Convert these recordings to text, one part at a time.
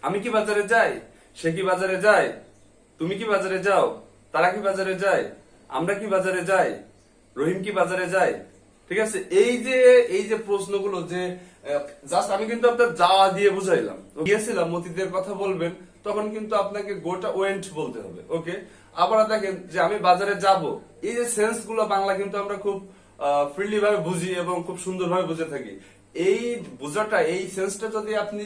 আমি কি বাজারে যাই, সে কি বাজারে যায়, তুমি কি বাজারে যাও, তারা কি বাজারে যায়, আমরা কি বাজারে যাই, রহিম কি বাজারে যায়। ঠিক আছে, এই যে প্রশ্নগুলো যে জাস্ট আমি কিন্তু আপনার যাওয়া দিয়ে বুঝাইলাম, গিয়েছিলাম মতিদের কথা বলবেন, তখন কিন্তু আপনাকে গোটা ওয়েন্ট বলতে হবে। ওকে, আবার দেখেন যে আমি বাজারে যাব, এই যে সেন্স গুলো বাংলা কিন্তু আমরা খুব ফ্রিলি ভাবে বুঝি এবং খুব সুন্দরভাবে বুঝে থাকি। এই বোঝাটা, এই সেন্সটা যদি আপনি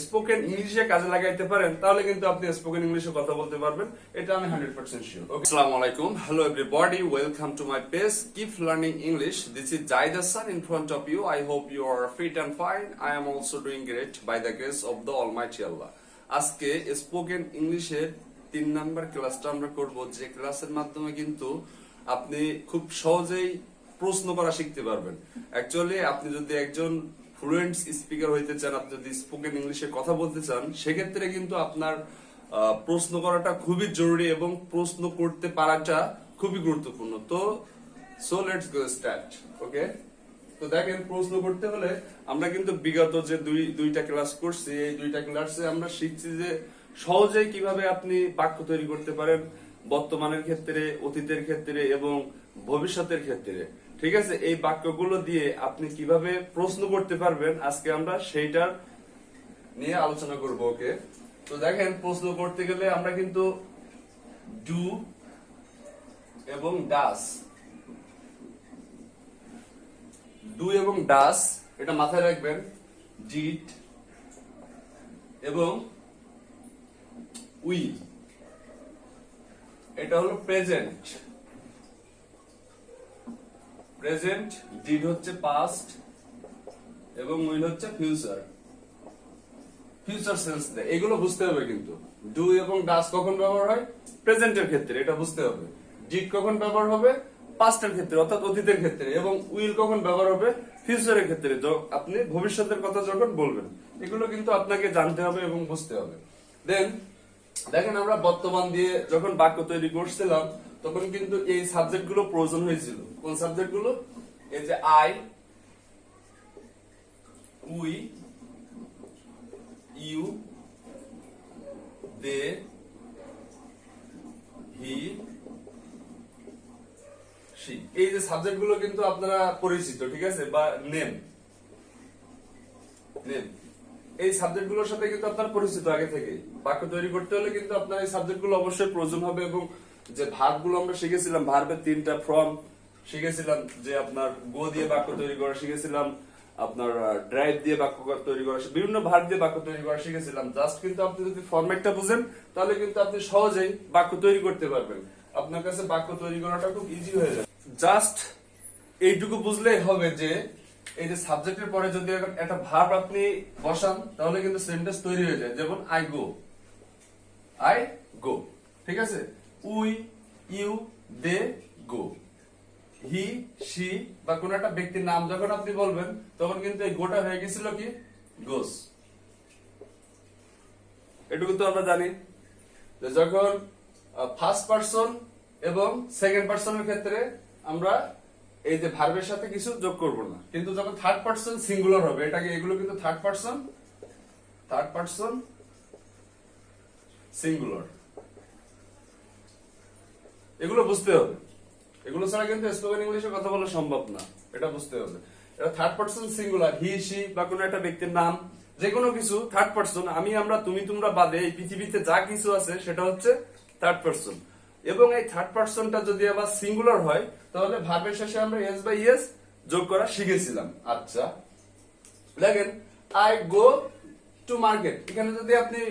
স্পোকেন ইংলিশে কাজে লাগাইতে পারেন, তাহলে কিন্তু আপনি স্পোকেন ইংলিশে কথা বলতে পারবেন, এটা আমি 100% শিওর। ওকে, আসসালামু আলাইকুম, hello everybody, welcome to my page keep learning English. This is Zahid Hasan in front of you. I hope you are fit and fine. I am also doing great by the grace of the Almighty Allah. আজকে spoken ইংলিশের 3 number ক্লাসটা আমরা করব, যে ক্লাসের মাধ্যমে কিন্তু আপনি খুব সহজেই প্রশ্ন করা শিখতে পারবেন। অ্যাকচুয়ালি আপনি যদি একজন ফ্লুয়েন্ট স্পিকার হইতে চান, আপনি যদি স্পোকেন ইংলিশে কথা বলতে চান, সেক্ষেত্রে কিন্তু আপনার প্রশ্ন করাটা খুবই জরুরি এবং প্রশ্ন করতে পারাটা খুবই গুরুত্বপূর্ণ। তো সো লেটস গো স্টার্ট। ওকে, তো দেখেন, প্রশ্ন করতে হলে আমরা কিন্তু বিগত যে দুইটা ক্লাস করছি, এই দুইটা ক্লাসে আমরা শিখছি যে সহজেই কিভাবে আপনি বাক্য তৈরি করতে পারেন বর্তমানের ক্ষেত্রে, অতীতের ক্ষেত্রে এবং ভবিষ্যতের ক্ষেত্রে। ঠিক আছে, এই বাক্যগুলো দিয়ে আপনি কিভাবে প্রশ্ন করতে পারবেন, আজকে আমরা সেইটার নিয়ে আলোচনা করব। ওকে, তো দেখেন, প্রশ্ন করতে গেলে আমরা কিন্তু ডু এবং ডাস, ডু এবং ডাস এটা মাথায় রাখবেন, ডিড এবং উইল এটা হলো প্রেজেন্ট। প্রেজেন্ট, ডিড হচ্ছে পাস্ট এবং উইল হচ্ছে ফিউচার। ফিউচার সেন্স দেয়, এগুলো বুঝতে হবে। কিন্তু ডু এবং ডাস কখন ব্যবহার হয়? প্রেজেন্টের ক্ষেত্রে, এটা বুঝতে হবে। ডিড কখন ব্যবহার হবে? পাস্টের ক্ষেত্রে অর্থাৎ অতীতের ক্ষেত্রে। এবং উইল কখন ব্যবহার হবে? ফিউচারের ক্ষেত্রে, আপনি ভবিষ্যতের কথা যখন বলবেন। এগুলো কিন্তু আপনাকে জানতে হবে এবং বুঝতে হবে। দেন দেখেন, আমরা বর্তমান দিয়ে যখন বাক্য তৈরি করছিলাম, তখন কিন্তু এই সাবজেক্ট গুলো প্রয়োজন হয়েছিল। কোন সাবজেক্ট গুলো? এই যে I, we, you, they, he, she, এই যে সাবজেক্ট গুলো কিন্তু আপনারা পরিচিত। ঠিক আছে, বা নেম, এই সাবজেক্ট গুলোর সাথে কিন্তু আপনার পরিচিত আগে থেকে। বাক্য তৈরি করতে হলে কিন্তু আপনার এই সাবজেক্ট গুলো অবশ্যই প্রয়োজন হবে। এবং যে ভার্ব গুলো আমরা শিখেছিলাম, ভার্বের 3টা ফর্ম শিখেছিলাম, যে আপনার গো দিয়ে বাক্য তৈরি করা শিখেছিলাম, আপনার ড্রাইভ দিয়ে বাক্য তৈরি করা, বিভিন্ন ভার্ব দিয়ে বাক্য তৈরি করা শিখেছিলাম। জাস্ট কিন্তু আপনি যদি ফরম্যাটটা বুঝেন, তাহলে কিন্তু আপনি সহজেই বাক্য তৈরি করতে পারবেন। আপনার কাছে বাক্য তৈরি করাটা খুব ইজি হয়ে যাবে। জাস্ট এইটুকু বুঝলেই হবে যে এই যে সাবজেক্টের পরে যদি একটা ভার্ব আপনি বসান, তাহলে কিন্তু সেন্টেন্স তৈরি হয়ে যায়। যেমন আই গো, আই গো। ঠিক আছে, we, you, they, go, he, she বা কোন একটা ব্যক্তির নাম যখন আপনি বলবেন, তখন কিন্তু এই গোটা হয়ে গেছিল কি? গোস। এটুকু তো আমরা জানি যে যখন ফার্স্ট পারসন এবং সেকেন্ড পারসনের ক্ষেত্রে আমরা এই যে ভার্বের সাথে কিছু যোগ করব না, কিন্তু যখন থার্ড পারসন সিঙ্গুলার হবে, এটাকে, এগুলো কিন্তু থার্ড পারসন সিঙ্গুলার। এগুলো বুঝতে হবে। এগুলো ছাড়া কিন্তু স্পোকেন ইংলিশে কথা বলা সম্ভব না, এটা বুঝতে হবে। এটা third person singular, he, she বা কোনো একটা ব্যক্তির নাম, যে কোনো কিছু থার্ড পারসন। আমি, আমরা, তুমি, তোমরা বাদে এই পৃথিবীতে যা কিছু আছে সেটা হচ্ছে থার্ড পারসন। এবং এই থার্ড পারসনটা যদি আবার সিঙ্গুলার হয়, তাহলে ভার্বের শেষে আমরা এস বা ইয়েস যোগ করা শিখেছিলাম। আচ্ছা, দেখেন, আই গো টু মার্কেট, এখানে যদি আপনি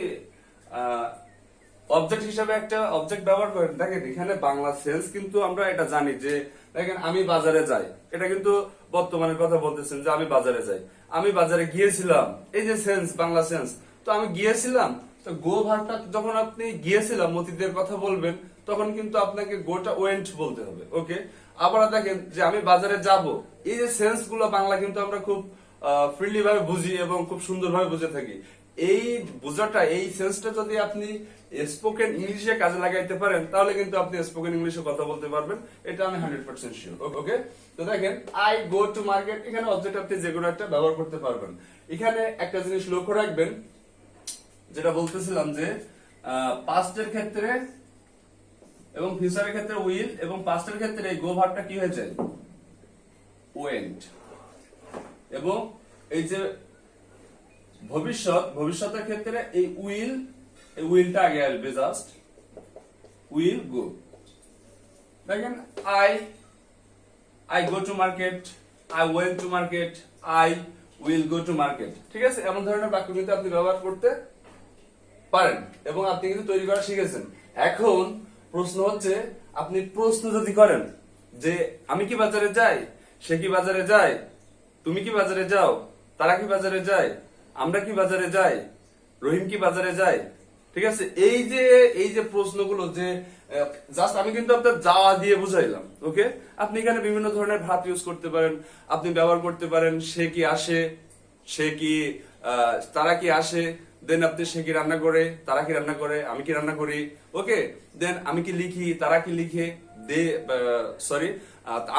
অবজেক্ট হিসাবে একটা অবজেক্ট ব্যবহার করেন, দেখেন এখানে বাংলা সেন্স কিন্তু আমরা এটা জানি যে, দেখেন, আমি বাজারে যাই, এটা কিন্তু বর্তমানের কথা বলতেছেন যে আমি বাজারে যাই, আমি বাজারে গিয়েছিলাম, এই যে সেন্স, বাংলা সেন্স। তো আমি গিয়েছিলাম, তো গো ভার্বটা যখন আপনি গিয়েছিলাম অতীতের কথা বলবেন, তখন কিন্তু আপনাকে গোটা ওয়েন্ট বলতে হবে। ওকে, আবার দেখেন যে আমি বাজারে যাব, এই যে সেন্স গুলো বাংলা কিন্তু আমরা খুব ফ্রিলি ভাবে বুঝি এবং খুব সুন্দরভাবে বুঝে থাকি। এই বোঝাটা, এই সেন্সটা যদি আপনি স্পোকেন ইংলিশে কাজে লাগাইতে পারেন, তাহলে কিন্তু আপনি স্পোকেন ইংলিশে কথা বলতে পারবেন, এটা আমি 100% শিওর। ওকে, তো দেখেন, আই গো টু মার্কেট, এখানে অবজেক্ট আপনি যে কোনো একটা ব্যবহার করতে পারবেন। এখানে একটা জিনিস লক্ষ্য রাখবেন যেটা বলতেছিলাম যে পাস্টের ক্ষেত্রে এবং ফিউচারের ক্ষেত্রে উইল এবং পাস্টের ক্ষেত্রে এই গো ভার্বটা কি হয়ে যায়, ওয়েন্ট। এবং এই যে ভবিষ্যতের ক্ষেত্রে এই উইলটা আগে আসবে, জাস্ট উইল গো। দেখেন I go to market, I went to market, I will go to market. ঠিক আছে, এমন ধরনের বাক্য কিন্তু আপনি ব্যবহার করতে পারেন এবং আপনি কিন্তু তৈরি করা শিখেছেন। এখন প্রশ্ন হচ্ছে, আপনি প্রশ্ন যদি করেন যে আমি কি বাজারে যাই, সে কি বাজারে যায়, তুমি কি বাজারে যাও, তারা কি বাজারে যায়, আমরা কি বাজারে যাই, রহিম কি বাজারে যায়, ঠিক আছে, এই যে প্রশ্নগুলো যে জাস্ট আমি কিন্তু আপনার যাওয়া দিয়ে বুঝাইলাম। ওকে, আপনি এখানে বিভিন্ন ধরনের ভাব ইউজ করতে পারেন, আপনি ব্যবহার করতে পারেন সে কি আসে, সে কি তারা কি আসে, দেন আপনি সে কি রান্না করে, তারা কি রান্না করে, আমি কি রান্না করি। ওকে, দেন আমি কি লিখি, তারা কি লিখে,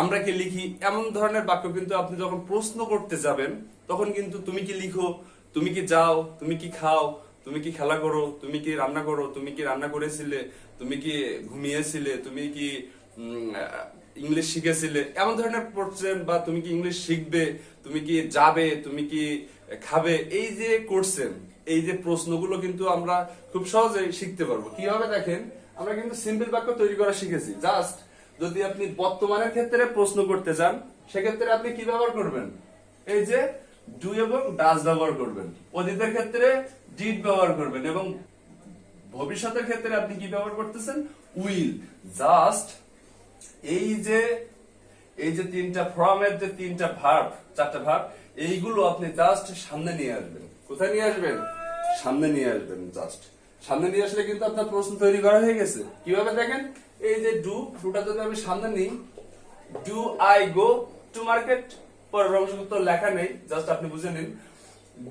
আমরা কি লিখি। এমন ধরনের বাক্য কিন্তু আপনি যখন প্রশ্ন করতে যাবেন তখন কিন্তু তুমি কি লিখো, তুমি কি যাও, তুমি কি খাও, তুমি কি খেলা করো, তুমি কি রান্না করো, তুমি কি রান্না করেছিলে, তুমি কি ঘুমিয়েছিলে, তুমি কি ইংলিশ শিখেছিলে, এমন ধরনের পড়ছেন, বা তুমি কি ইংলিশ শিখবে, তুমি কি যাবে, তুমি কি খাবে। এই যে করছেন, এই যে প্রশ্নগুলো কিন্তু আমরা খুব সহজেই শিখতে পারবো। কিভাবে দেখেন, আমরা কিন্তু সিম্পল বাক্য তৈরি করা শিখেছি। জাস্ট যদি আপনি বর্তমানের ক্ষেত্রে প্রশ্ন করতে চান, সেক্ষেত্রে আপনি কি ব্যবহার করবেন, এই যে ডু এবং ডাজ ব্যবহার করবেন। অতীতের ক্ষেত্রে ডিড ব্যবহার করবেন এবং ভবিষ্যতের ক্ষেত্রে আপনি কি ব্যবহার করতেছেন, উইল। জাস্ট এই যে তিনটা ফর্মের যে তিনটা ভার্ব, চারটা ভার্ব, এইগুলো আপনি জাস্ট সামনে নিয়ে আসবেন। কোথায় নিয়ে আসবেন, সামনে নিয়ে আসবেন। জাস্ট সামনে নিয়ে আসলে কিন্তু আপনার প্রশ্ন তৈরি করা হয়ে গেছে। কিভাবে দেখেন, এই যে ডুটা যদি আমি সামনে নিই, do I go to market, পরের অংশ তো লেখা নেই, জাস্ট আপনি বুঝে নিন।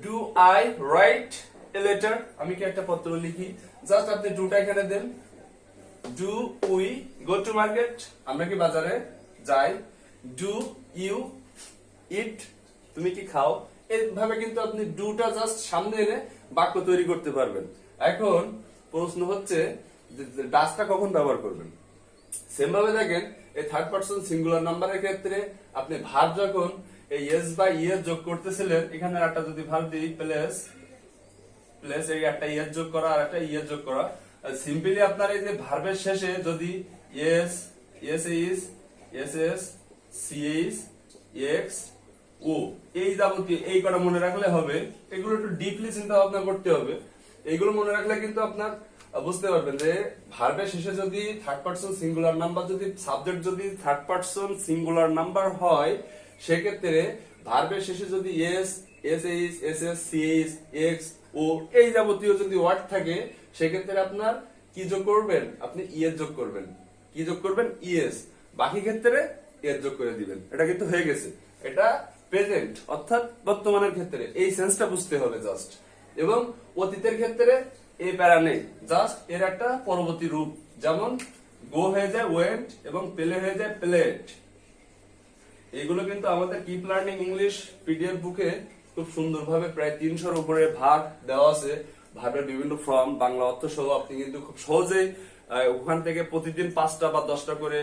Do I write a letter, আমি কি একটা পত্র লিখি, জাস্ট আপনি ডুটা এখানে দেন। Do we go to market, আমরা কি বাজারে যাই। ডু ইউ ইট, তুমি কি খাও। এইভাবে কিন্তু আপনি ডুটা জাস্ট সামনে এনে বাক্য তৈরি করতে পারবেন। এখন প্রশ্ন হচ্ছে ডাজটা কখন ব্যবহার করবেন। সেম ভাবে দেখেন, এই থার্ড পারসন সিঙ্গুলার নাম্বারের ক্ষেত্রে আপনি ভার্ব যখন এই এস বা ইএস যোগ করতেছিলেন, এখানে একটা যদি ভার্ব দিই প্লেস, এই একটা ইএস যোগ করা আর একটা ইএস যোগ করা, সিম্পলি আপনার এই যে ভার্বের শেষে যদি S, S H, S S, C H, X O, এই যাবতীয় এই কটা মনে রাখলে হবে। এগুলো একটু ডিপলি চিন্তা ভাবনা করতে হবে। এইগুলো মনে রাখলে কিন্তু আপনার বুঝতে পারবেন যে ভার্বের শেষে যদি থার্ড পারসন সিঙ্গুলার নাম্বার, যদি সাবজেক্ট যদি থার্ড পারসন সিঙ্গুলার নাম্বার হয়, সেক্ষেত্রে ভার্বের শেষে যদি S, S H, S S, C H, X O, এই যাবতীয় যদি ওয়ার্ড থাকে, সেক্ষেত্রে আপনার কি যোগ করবেন, আপনি ইএস যোগ করবেন। কি যোগ করবেন, ইএস। বাকি ক্ষেত্রে এস যোগ করে দিবেন। এটা কিন্তু হয়ে গেছে। এটা প্রেজেন্ট অর্থাৎ বর্তমানের ক্ষেত্রে এই সেন্সটা বুঝতে হবে জাস্ট। এবং অতীতের ক্ষেত্রে এই প্যারা নেই, জাস্ট এর একটা পরবর্তী রূপ, যেমন গো হয়ে যায় ওয়েন্ট এবং প্লে হয়ে যায় প্লেট। এগুলো কিন্তু আমাদের কিপ লার্নিং ইংলিশ পিডিএফ বুকে খুব সুন্দরভাবে প্রায় 300-র উপরে ভাগ দেওয়া আছে। ভাবের বিভিন্ন ফর্ম, বাংলা অর্থ সহ আপনি কিন্তু খুব সহজেই ওখান থেকে প্রতিদিন 5টা বা 10টা করে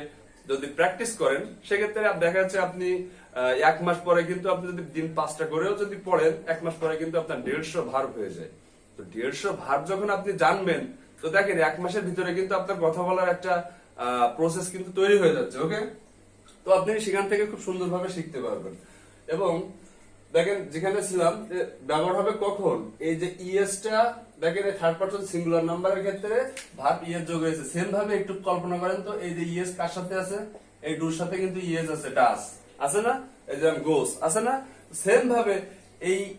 যদি প্র্যাকটিস করেন, সেক্ষেত্রে দেখা যাচ্ছে আপনি 1 মাস পরে কিন্তু আপনি যদি দিন 5টা করেও যদি পড়েন, 1 মাস পরে কিন্তু আপনার 150 ভার্ব হয়ে যায়। তো 150 ভার্ব যখন আপনি জানবেন, তো দেখেন 1 মাসের ভিতরে কিন্তু আপনার কথা বলার একটা প্রসেস কিন্তু তৈরি হয়ে যাচ্ছে। ওকে, তো আপনি সেখান থেকে খুব সুন্দরভাবে শিখতে পারবেন। এবং দেখেন যেখানে ছিলাম, ব্যবহার হবে কখন, এই যে ইএসটা দেখেন থার্ড পারসন সিঙ্গুলার নাম্বারের ক্ষেত্রে ভার্ব ইএস যোগ হয়েছে। সেম ভাবে একটু কল্পনা করেন তো, এই যে ইএস কার সাথে আছে, এই ডুর সাথে কিন্তু ইএস আছে, ডাস আছে না, এই যে গোস আছে না। সেম ভাবে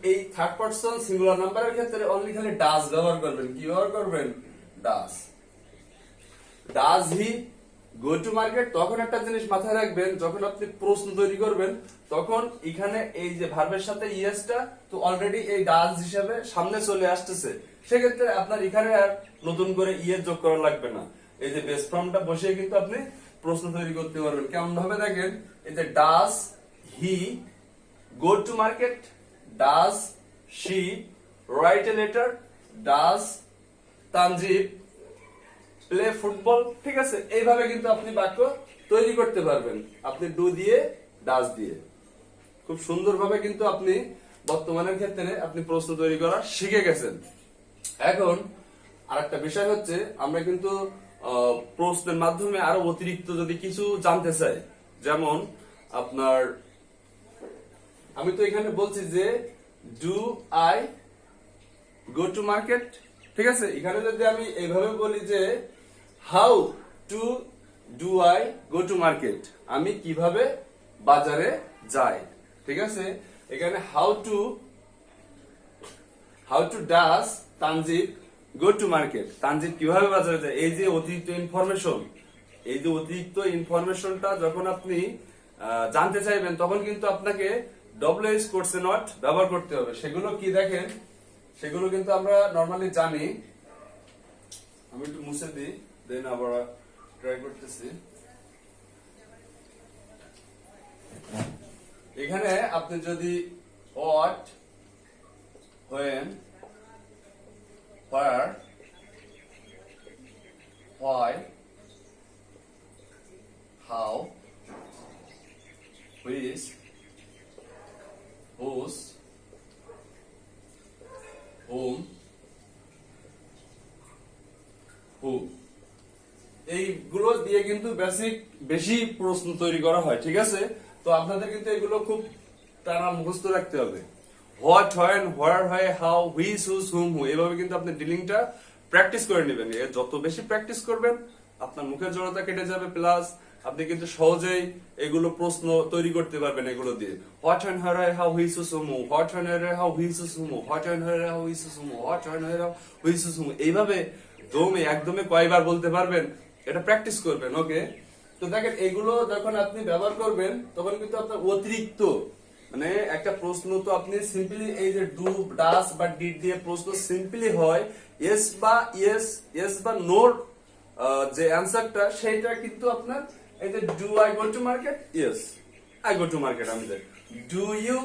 এই থার্ড পারসন সিঙ্গুলার নাম্বারের ক্ষেত্রে অনলি খালি ডাস ব্যবহার করবেন। কি ব্যবহার করবেন, ডাস। ডাস হি গো টু মার্কেট। তখন একটা জিনিস মাথায় রাখবেন, যখন আপনি প্রশ্ন তৈরি করবেন, তখন এখানে এই যে ভার্বের সাথে ইএসটা তো অলরেডি এই ডাস হিসাবে সামনে চলে আসতেছে। সেক্ষেত্রে আপনার এখানে আর নতুন করে ইএস যোগ করা লাগবে না। এই যে বেস ফর্মটা বসিয়ে কিন্তু আপনি প্রশ্ন তৈরি করতে পারবেন। কেমন ভাবে দেখেন, এই যে does he go to market, does she write a letter, does Tanzib play football, ঠিক আছে? এইভাবে কিন্তু আপনি বাক্য তৈরি করতে পারবেন, আপনি ডু দিয়ে ডাজ দিয়ে খুব সুন্দরভাবে কিন্তু আপনি বর্তমানের ক্ষেত্রে আপনি প্রশ্ন তৈরি করা শিখে গেছেন। এখন আরেকটা বিষয় হচ্ছে, আমরা কিন্তু প্রশ্নের মাধ্যমে আরো অতিরিক্ত যদি কিছু জানতে চাই, যেমন আপনার আমি তো এখানে বলছি যে do I go to market, ঠিক আছে? এখানে যদি আমি এইভাবে বলি যে how to do I go to market, আমি কিভাবে বাজারে যাই, ঠিক আছে? এখানে how to does Tanjib go to market, Tanjib কিভাবে বাজারে যায়, এই যে অতিরিক্ত ইনফরমেশনটা যখন আপনি জানতে চাইবেন, তখন কিন্তু আপনাকে ডব্লিউএইচ কোর্সে নট ব্যবহার করতে হবে। সেগুলো কি দেখেন, সেগুলো কিন্তু আমরা নরমালি জানি। আমি একটু মুছে দিই, দেন আবার ট্রাই করতেছি। এখানে আপনি যদি what, when, where, why, how, which, whose, whom, who, এইগুলো দিয়ে কিন্তু বেশি প্রশ্ন তৈরি করা হয়, ঠিক আছে? তো আপনাদের কিন্তু এগুলো খুব টানা মুখস্থ রাখতে হবে। হোয়াট, হোয়েন, হোয়ার, হয়, হাউ, হুইচ, হুজ, হুম, হু, এভাবে কিন্তু আপনি ডিলিংটা প্র্যাকটিস করে নেবেন। যত বেশি প্র্যাকটিস করবেন আপনার মুখের জড়তা কেটে যাবে, প্লাস আপনি কিন্তু সহজেই এগুলো প্রশ্ন তৈরি করতে পারবেন এগুলো দিয়ে। হোয়াট, হোয়েন, হোয়ার, হয়, how, which, whose, whom, who, what, when, where, how, which, whose, whom, who, what, when, where, how, which, whose, whom, who, what, when, where, how, which, whose, whom, এইভাবে একদমই কয়বার বলতে পারবেন এটা practice করবেন, ওকে? তো দেখেন, এগুলো যখন আপনি ব্যবহার করবেন তখন কিন্তু আপনার অতিরিক্ত মানে একটা প্রশ্ন তো আপনি সিম্পলি এই যে ডু, ডাস বা ডিড দিয়ে প্রশ্ন সিম্পলি হয়, ইয়েস বা নোর যে অ্যানসারটা সেইটা কিন্তু আপনার এই যে do I go to market, yes I go to market. আমি ডু ইউ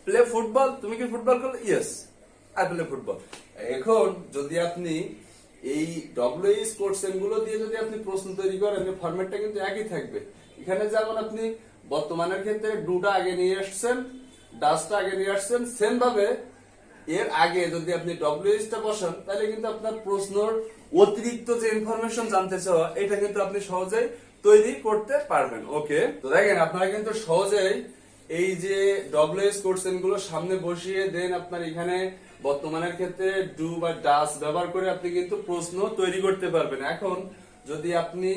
প্লে ফুটবল, তুমি কি ফুটবল খেলো, ইয়েস আই প্লে ফুটবল। এখন যদি আপনি এই ডব্লিউএইচ কোশ্চেন গুলো দিয়ে যদি আপনি প্রশ্ন তৈরি করেন, ফরম্যাটটা কিন্তু একই থাকবে। এখানে যেমন আপনি বর্তমানের ক্ষেত্রে ডুটা আগে নিয়ে আসছেন, ডাসটা আগে নিয়ে আসছেন, সেম ভাবে এর আগে যদি আপনি ডব্লিউএইচ টা বসান, তাহলে কিন্তু আপনার প্রশ্নর অতিরিক্ত যে ইনফরমেশন জানতে চাওয়া, এটা কিন্তু আপনি সহজেই তৈরি করতে পারবেন, ওকে? তো দেখেন, আপনারা কিন্তু সহজেই এই যে ডব্লিউএইচ কোশ্চেন গুলো সামনে বসিয়ে দেন আপনার এখানে বর্তমানের ক্ষেত্রে ডু বা ডাস ব্যবহার করে আপনি কিন্তু প্রশ্ন তৈরি করতে পারবেন। এখন যদি আপনি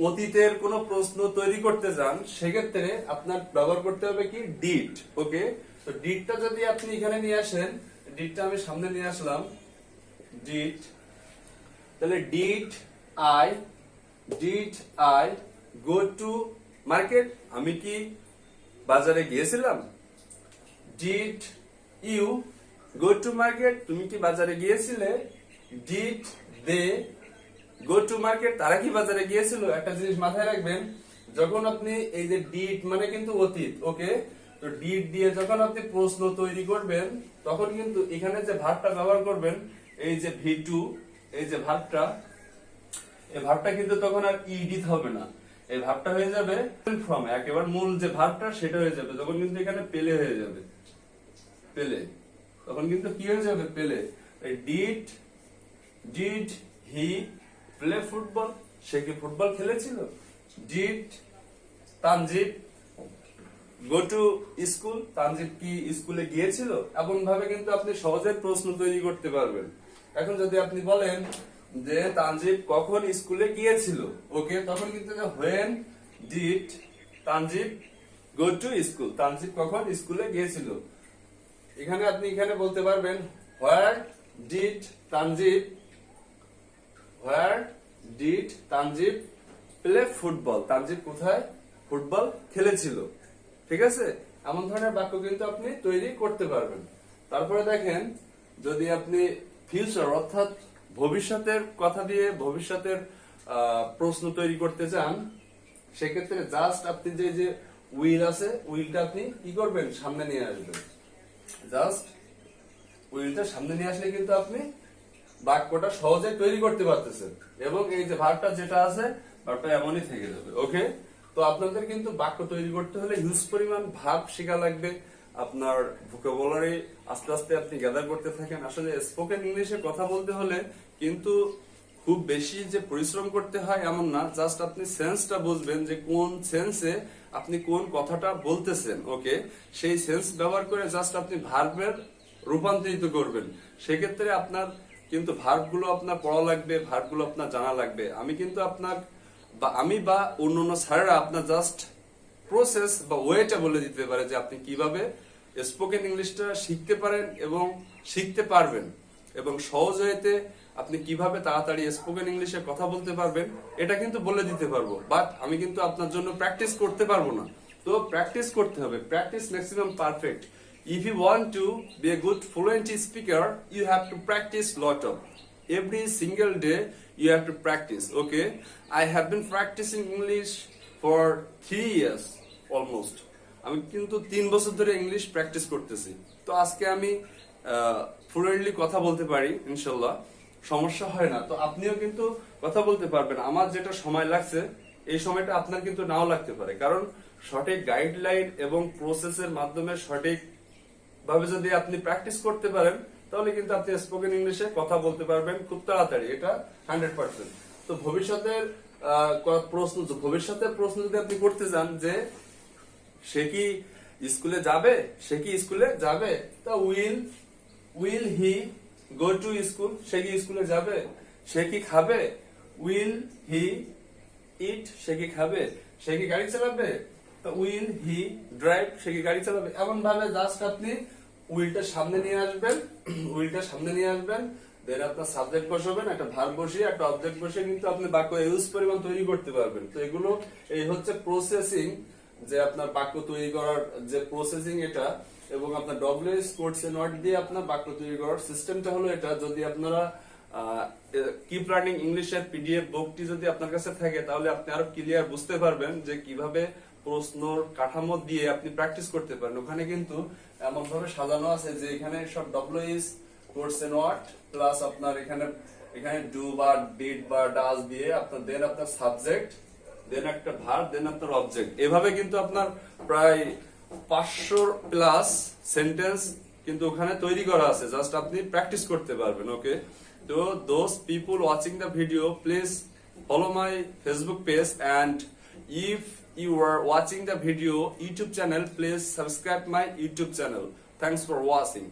অতীতের কোন প্রশ্ন তৈরি করতে যান, সেক্ষেত্রে আপনার ব্যবহার করতে হবে কি ডিড, ওকে? তো ডিডটা যদি আপনি এখানে নিয়ে আসেন, ডিডটা আমি সামনে নিয়ে আসলাম, ডিড, তাহলে did I go to market, আমি কি বাজারে গিয়েছিলাম? Did you go to market, তুমি কি বাজারে গিয়েছিলে? Did they go to market, তারা কি বাজারে গিয়েছিল? একটা জিনিস মাথায় রাখবেন, যখন আপনি এই যে ডিড মানে কিন্তু অতীত, ওকে? তো ডিড দিয়ে যখন আপনি প্রশ্ন তৈরি করবেন, তখন কিন্তু এখানে যে ভার্বটা ব্যবহার করবেন, এই যে ভি2, এই যে ভার্বটা, এই ভার্বটা কিন্তু তখন আর ইডিট হবে না, এই ভার্বটা হয়ে যাবে ফ্রম, একেবারে মূল যে ভার্বটা সেটা হয়ে যাবে, তখন কিন্তু এখানে পেলে হয়ে যাবে, পেলে, তখন কিন্তু কি হয়ে যাবে, পেলে। ডিড হি প্লে ফুটবল, সে কি ফুটবল খেলেছিল? Did Tanjib go to school, Tanjib কি স্কুলে গিয়েছিল? এমন ভাবে কিন্তু আপনি সহজে প্রশ্ন তৈরি করতে পারবেন। এখন যদি আপনি বলেন যে তানজিব কখন স্কুলে গিয়েছিল, ওকে? তখন কিন্তু when did Tanjib go to school, Tanjib কখন স্কুলে গিয়েছিল। এখানে আপনি এখানে বলতে পারবেন where did Tanjib play football, Tanjib কোথায় ফুটবল খেলেছিল, ঠিক আছে? এমন ধরনের বাক্য কিন্তু আপনি তৈরি করতে পারবেন। তারপরে দেখেন, যদি আপনি ফিউচার অর্থাৎ ভবিষ্যতের কথা দিয়ে ভবিষ্যতের প্রশ্ন তৈরি করতে চান, সেক্ষেত্রে জাস্ট আপনি যে উইল আছে, উইলটা আপনি কি করবেন, সামনে নিয়ে আসবেন। জাস্ট উইলটা সামনে নিয়ে আসলে কিন্তু আপনি বাক্যটা সহজে তৈরি করতে পারতেছেন, এবং এই যে ভার্বটা যেটা আছে ভার্বটা এমনই থেকে যাবে। ওকে, তো আপনাদের কিন্তু বাক্য তৈরি করতে হলে হিউজ পরিমাণ ভার্ব শেখা লাগবে। আপনার ভোকাবুলারি আস্তে আস্তে আপনি গ্যাদার করতে থাকেন। আসলে স্পোকেন ইংলিশে কথা বলতে হলে কিন্তু খুব বেশি যে পরিশ্রম করতে হয় এমন না, জাস্ট আপনি সেন্সটা বুঝবেন যে কোন সেন্সে আপনি কোন কথাটা বলতেছেন। ওকে, সেই সেন্স ব্যবহার করে জাস্ট আপনি ভার্বের রূপান্তরিত করবেন। সেক্ষেত্রে আপনার কিন্তু ভার্বগুলো আপনার পড়া লাগবে, ভার্বগুলো আপনার জানা লাগবে। আমি কিন্তু আপনার আমি বা অন্যান্য স্যারেরা আপনার জাস্ট প্রসেস বা ওয়েটা বলে দিতে পারে যে আপনি কিভাবে স্পোকেন ইংলিশটা শিখতে পারেন এবং শিখতে পারবেন, এবং সহজ ওয়েতে আপনি কিভাবে তাড়াতাড়ি স্পোকেন ইংলিশে কথা বলতে পারবেন এটা কিন্তু বলে দিতে পারবো। বাট আমি কিন্তু আপনার জন্য প্র্যাকটিস করতে পারবো না। তো প্র্যাকটিস করতে হবে, practice maximum perfect. If you want to be a good fluent speaker, you have to practice lot of. Every single day you have to practice. Okay, I have been practicing English for 3 years almost. আমি কিন্তু 3 বছর ধরে English practice করতেছি। তো আজকে আমি fluently কথা বলতে পারি ইনশাল্লাহ, সমস্যা হয় না। তো আপনিও কিন্তু কথা বলতে পারবেন। আমার যেটা সময় লাগছে এই সময়টা আপনার কিন্তু নাও লাগতে পারে, কারণ সঠিক গাইডলাইন এবং প্রসেসের মাধ্যমে সঠিক ভাবে যদি আপনি প্র্যাকটিস করতে পারেন তাহলে কিন্তু আপনি স্পোকেন ইংলিশে কথা বলতে পারবেন খুব তাড়াতাড়ি, এটা 100%। তো ভবিষ্যতের প্রশ্ন যদি আপনি করতে চান যে সে কি স্কুলে যাবে, তা will he go to school, সে কি স্কুলে যাবে। সে কি খাবে, উইল হি ইট, সে কি খাবে। সে কি গাড়ি চালাবে, উইল হি ড্রাইভ, সে কি গাড়ি চালাবে। এমন ভাবে জাস্ট আপনি উইলটা সামনে নিয়ে আসবেন, দেন আপনার সাবজেক্ট বসাবেন, একটা ভার্ব বসিয়ে একটা অবজেক্ট বসিয়ে কিন্তু আপনি বাক্য ইউজ পরিমাণ তৈরি করতে পারবেন। তো এগুলো এই হচ্ছে প্রসেসিং, যে আপনার বাক্য তৈরি করার যে প্রসেসিং এটা, এবং আপনার ডব্লিউএস কোডস এ নট দিয়ে আপনার বাক্য তৈরি করার সিস্টেমটা হলো এটা। যদি আপনারা কিপ লার্নিং ইংলিশের পিডিএফ বুকটি যদি আপনার কাছে থাকে তাহলে আপনি আরো ক্লিয়ার বুঝতে পারবেন যে কিভাবে প্রশ্নর কাঠামো দিয়ে আপনি প্র্যাকটিস করতে পারেন। ওখানে কিন্তু এমন ভাবে সাজানো আছে যে এখানে সব ডব্লিউএস কোডস এ নট প্লাস আপনার এখানে ডু বা ডিড বা ডাজ দিয়ে আপনার দেন আপনার সাবজেক্ট, দেন একটা ভার্ব, দেন আপনার অবজেক্ট। এভাবে কিন্তু আপনার প্রায় 500 প্লাস সেন্টেন্স কিন্তু ওখানে তৈরি করা আছে, জাস্ট আপনি প্র্যাকটিস করতে পারবেন। ওকে, তো those people watching the video, please follow my Facebook page, and if you are watching the video YouTube channel, please subscribe my YouTube channel. Thanks for watching.